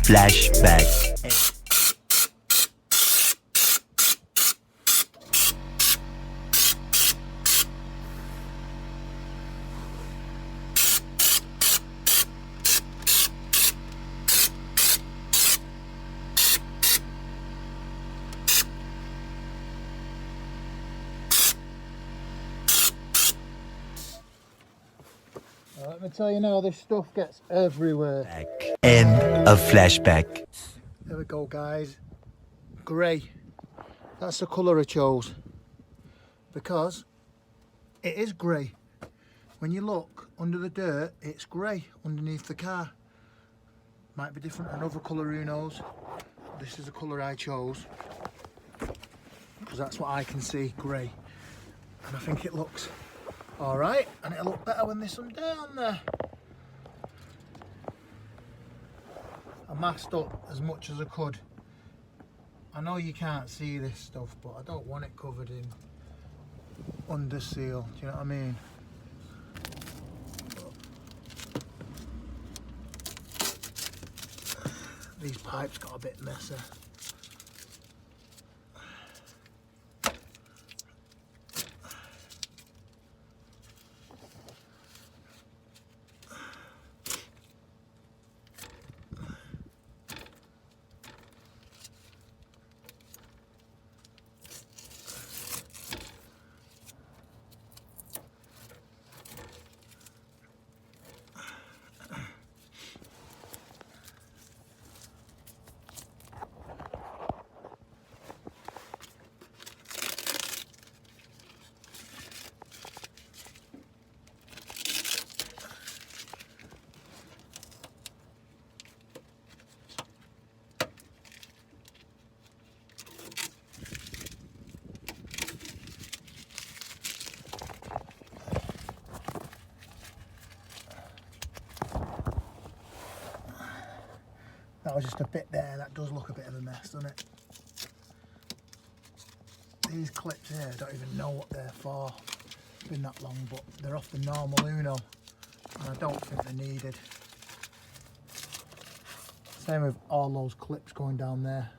flashback. Let me tell you now, this stuff gets everywhere. End of flashback. There we go, guys. Grey. That's the colour I chose. Because it is grey. When you look under the dirt, it's grey underneath the car. Might be different, another colour, who knows. This is the colour I chose. Because that's what I can see, grey. And I think it looks alright, and it'll look better when there's some dirt on there. I masked up as much as I could. I know you can't see this stuff, but I don't want it covered in under seal, do you know what I mean? These pipes got a bit messy. That was just a bit there. That does look a bit of a mess, doesn't it? These clips here, I don't even know what they're for. It's been that long, but they're off the normal Uno, and I don't think they're needed. Same with all those clips going down there.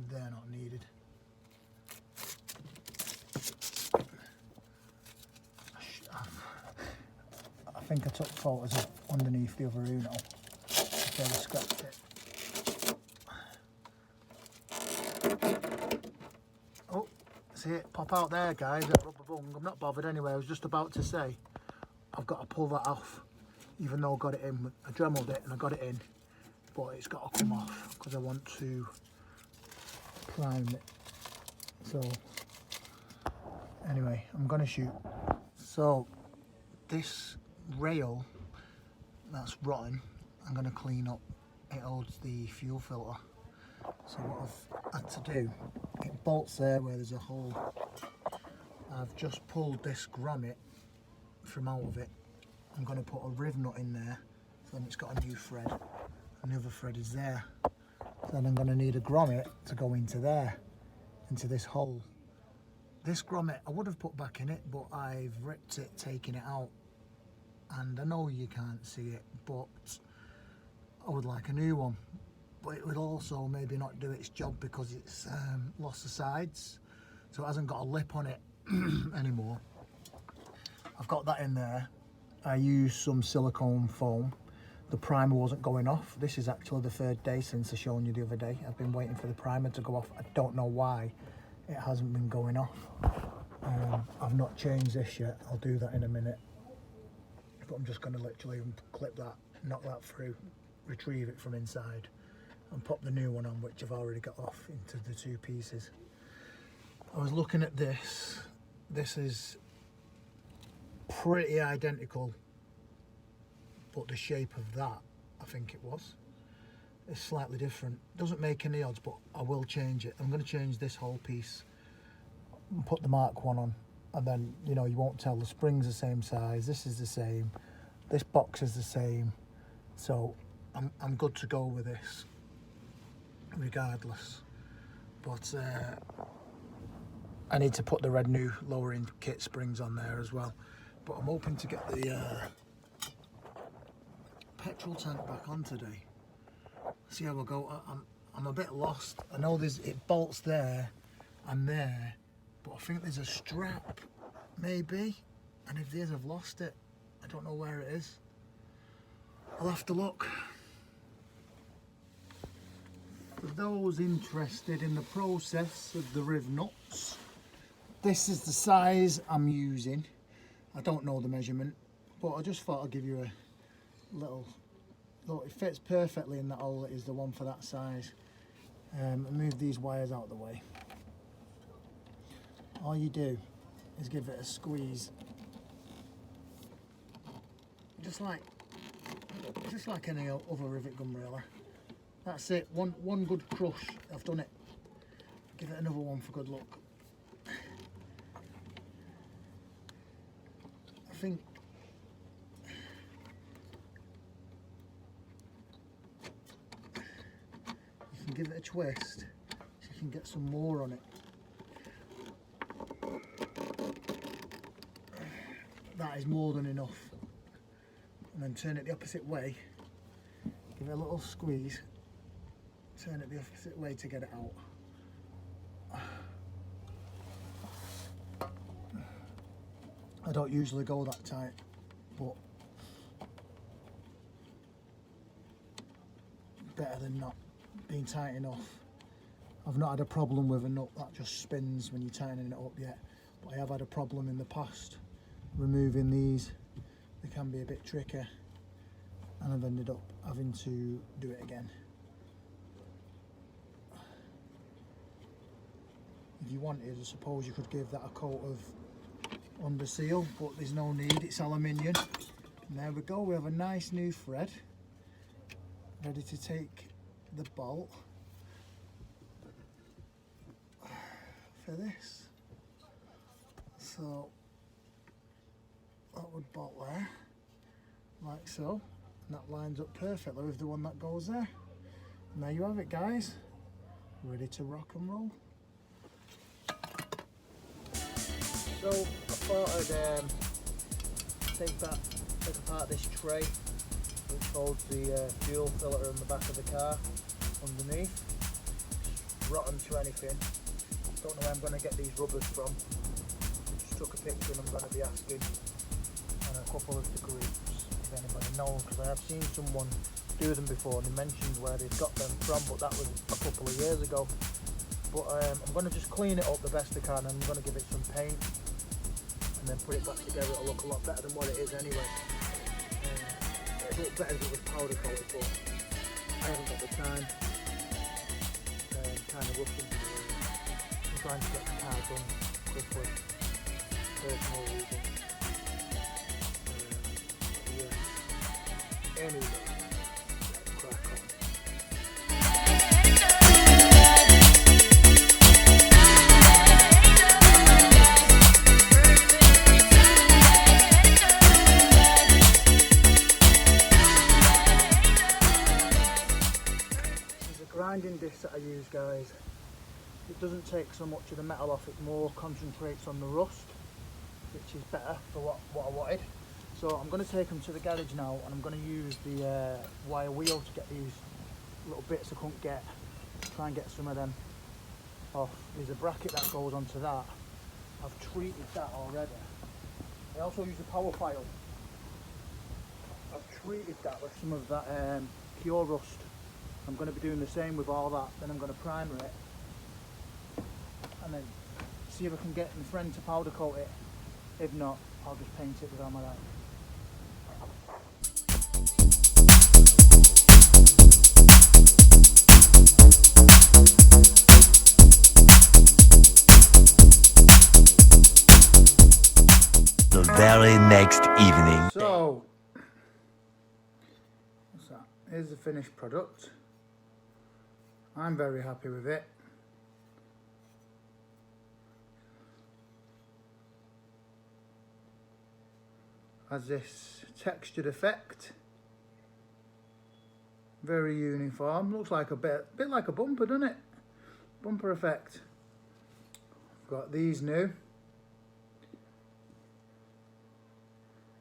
They're not needed. I think I took photos of underneath the other Uno. I scratched it. Oh, see it pop out there, guys, that rubber bung. I'm not bothered anyway. I was just about to say I've got to pull that off, even though I got it in. I dremeled it and I got it in, but it's got to come off because I want to prime it. So anyway, I'm gonna shoot. So this rail that's rotten, I'm going to clean up. It holds the fuel filter. So what I've had to do, it bolts there where there's a hole. I've just pulled this grommet from out of it. I'm going to put a riv nut in there, so then it's got a new thread. And the other thread is there. So then I'm going to need a grommet to go into there, into this hole. This grommet I would have put back in it, but I've ripped it, taken it out. And I know you can't see it, but I would like a new one. But it would also maybe not do its job because it's lost the sides, so it hasn't got a lip on it anymore. I've got that in there. I used some silicone foam. The primer wasn't going off. This is actually the third day since I showed you the other day. I've been waiting for the primer to go off. I don't know why it hasn't been going off. I've not changed this yet. I'll do that in a minute. But I'm just going to literally clip that, knock that through, retrieve it from inside and pop the new one on, which I've already got off, into the two pieces. I was looking at this. This is pretty identical, but the shape of that, I think it was, is slightly different. Doesn't make any odds, but I will change it. I'm going to change this whole piece and put the Mk1 on. And then, you know, you won't tell. The spring's the same size, this is the same, this box is the same, so I'm good to go with this regardless. But I need to put the red new lowering kit springs on there as well. But I'm hoping to get the petrol tank back on today. See how I go. I'm a bit lost. I know it bolts there and there, but I think there's a strap, maybe. And if there's, I've lost it. I don't know where it is. I'll have to look. For those interested in the process of the riv nuts, this is the size I'm using. I don't know the measurement, but I just thought I'd give you a little look. It fits perfectly in that hole. It is the one for that size. Move these wires out of the way. All you do is give it a squeeze, just like any other rivet gun really. That's it. One good crush. I've done it. Give it another one for good luck. I think you can give it a twist so you can get some more on it. That is more than enough. And then turn it the opposite way. Give it a little squeeze. Turn it the opposite way to get it out. I don't usually go that tight, but better than not being tight enough. I've not had a problem with a nut that just spins when you're tightening it up yet, but I have had a problem in the past removing these. They can be a bit tricky, and I've ended up having to do it again. If you wanted, I suppose you could give that a coat of under seal, but there's no need, it's aluminium. And there we go, we have a nice new thread ready to take the bolt for this. So that would bolt there, like so, and that lines up perfectly with the one that goes there. And there you have it, guys, ready to rock and roll. So I thought I'd take apart this tray which holds the fuel filter in the back of the car underneath. It's rotten to anything. Don't know where I'm going to get these rubbers from. Just took a picture and I'm going to be asking on a couple of the groups if anybody knows, because I have seen someone do them before and they mentioned where they've got them from, but that was a couple of years ago. But I'm going to just clean it up the best I can, and I'm going to give it some paint and then put it back together. It'll look a lot better than what it is anyway. It'll look better if it was powder coated, but I haven't got the time. Kind of rushing. I'm trying to get the car done quickly. Personal reasons. Yeah. Anyway, let's crack on. Grinding disc that I use, guys, it doesn't take so much of the metal off, it more concentrates on the rust, which is better for what I wanted. So I'm going to take them to the garage now, and I'm going to use the wire wheel to get these little bits I couldn't get, try and get some of them off. There's a bracket that goes onto that. I've treated that already. I also use a power file. I've treated that with some of that pure rust. I'm going to be doing the same with all that. Then I'm going to primer it and then see if I can get my friend to powder coat it. If not, I'll just paint it with Armalite. The very next evening. So, what's that? Here's the finished product. I'm very happy with it. Has this textured effect. Very uniform. Looks like a bit like a bumper, doesn't it? Bumper effect. Got these new.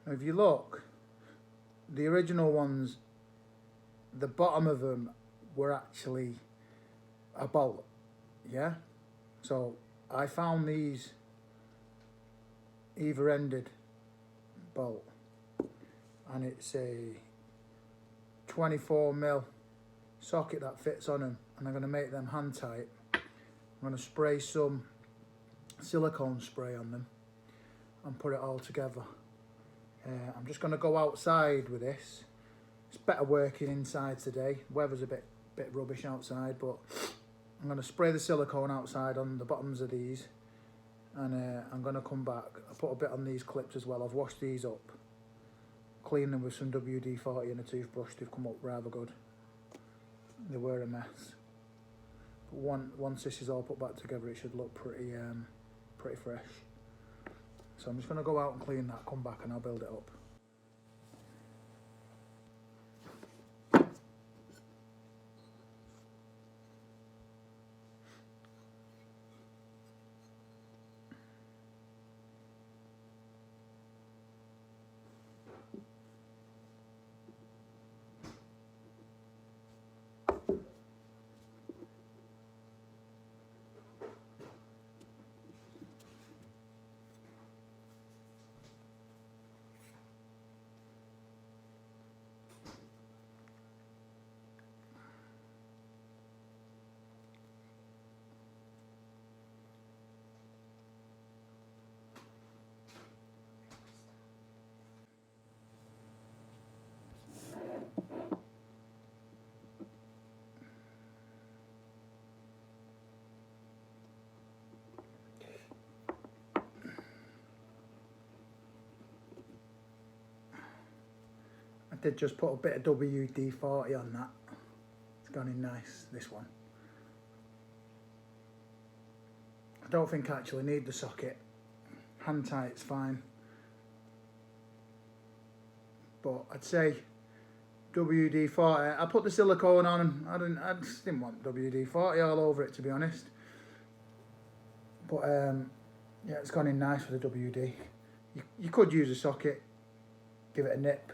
Now if you look, the original ones the bottom of them were actually a bolt, yeah? So I found these either-ended bolt, and it's a 24mm socket that fits on them, and I'm going to make them hand tight. I'm going to spray some silicone spray on them and put it all together. I'm just going to go outside with this. It's better working inside today. Weather's a bit rubbish outside, but I'm going to spray the silicone outside on the bottoms of these, and I'm going to come back. I put a bit on these clips as well. I've washed these up, cleaned them with some WD-40 and a toothbrush. They've come up rather good. They were a mess, but once this is all put back together, it should look pretty fresh. So I'm just going to go out and clean that, come back and I'll build it up. I did just put a bit of WD-40 on that. It's gone in nice, this one. I don't think I actually need the socket. Hand tight's fine. But I'd say WD-40. I put the silicone on and I just didn't want WD-40 all over it, to be honest. But yeah, it's gone in nice with the WD. You could use a socket, give it a nip,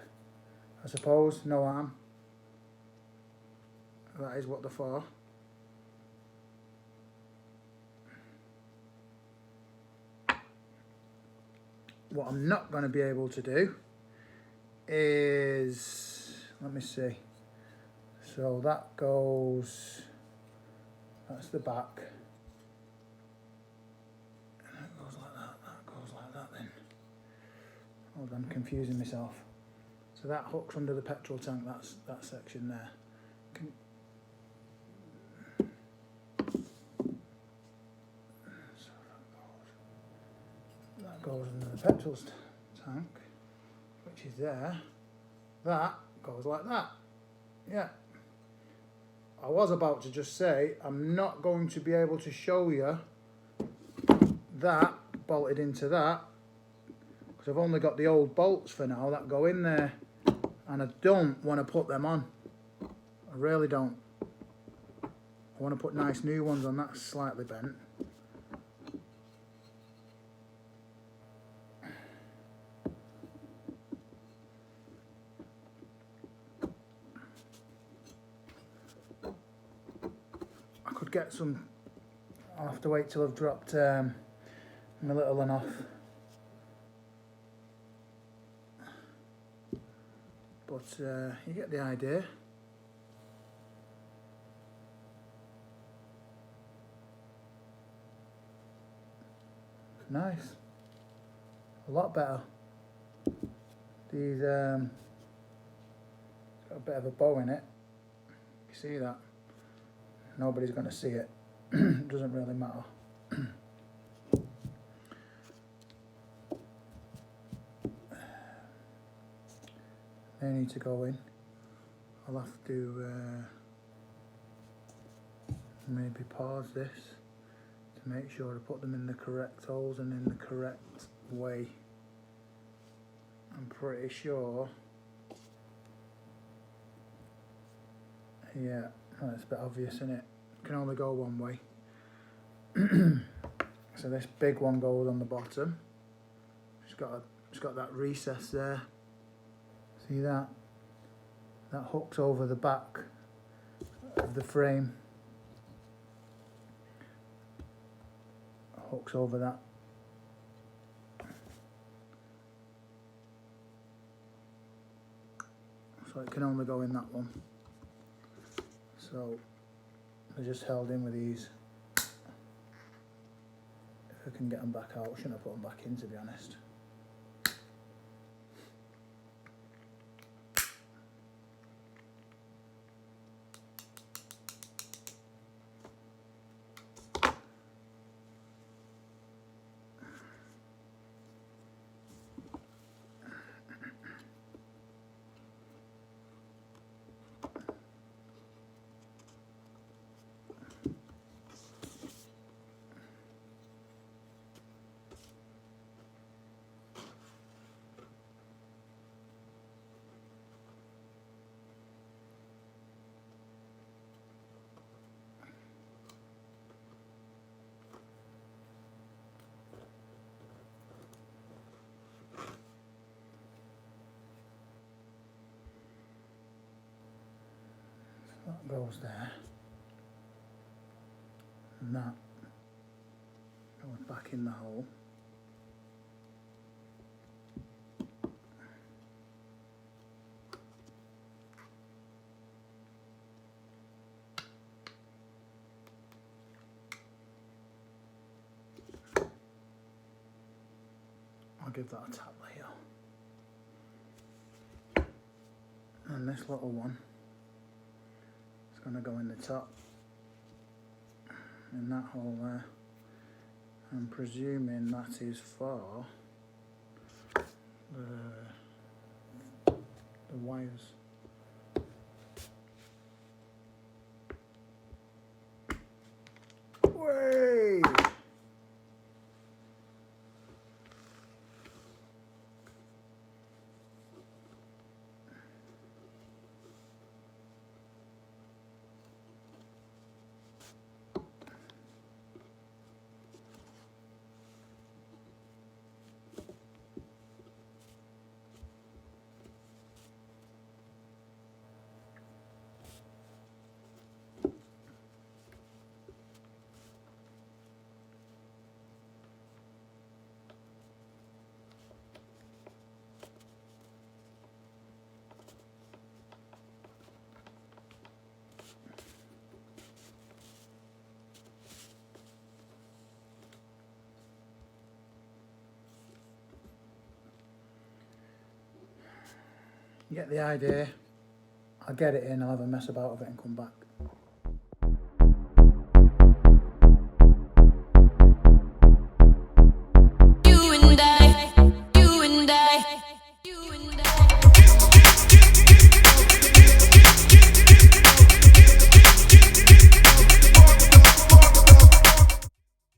I suppose, no harm. That is what they're for. What I'm not going to be able to do is, let me see. So that goes, that's the back. And that goes like that goes like that then. Hold on, I'm confusing myself. So that hooks under the petrol tank, that's that section there. So that goes under the petrol tank, which is there. That goes like that. Yeah. I was about to just say, I'm not going to be able to show you that bolted into that, because I've only got the old bolts for now that go in there, and I don't want to put them on. I really don't. I want to put nice new ones on. That's slightly bent. I could get some. I'll have to wait till I've dropped my little one off. But you get the idea. Nice. A lot better. These got a bit of a bow in it. You see that? Nobody's going to see it. Doesn't really matter. They need to go in. I'll have to maybe pause this to make sure I put them in the correct holes and in the correct way. I'm pretty sure. Yeah, well, it's a bit obvious, isn't it? Can only go one way. So this big one goes on the bottom. It's got that recess there. See that? that hooks over the back of the frame. Hooks over that. So it can only go in that one. So they're just held in with these. If I can get them back out, I shouldn't have put them back in, to be honest. That goes there, and that goes back in the hole. I'll give that a tap later. And this little one is going to go in the top, in that hole there. I'm presuming that is for the wires. Way! You get the idea. I'll get it in, I'll have a mess about of it and come back.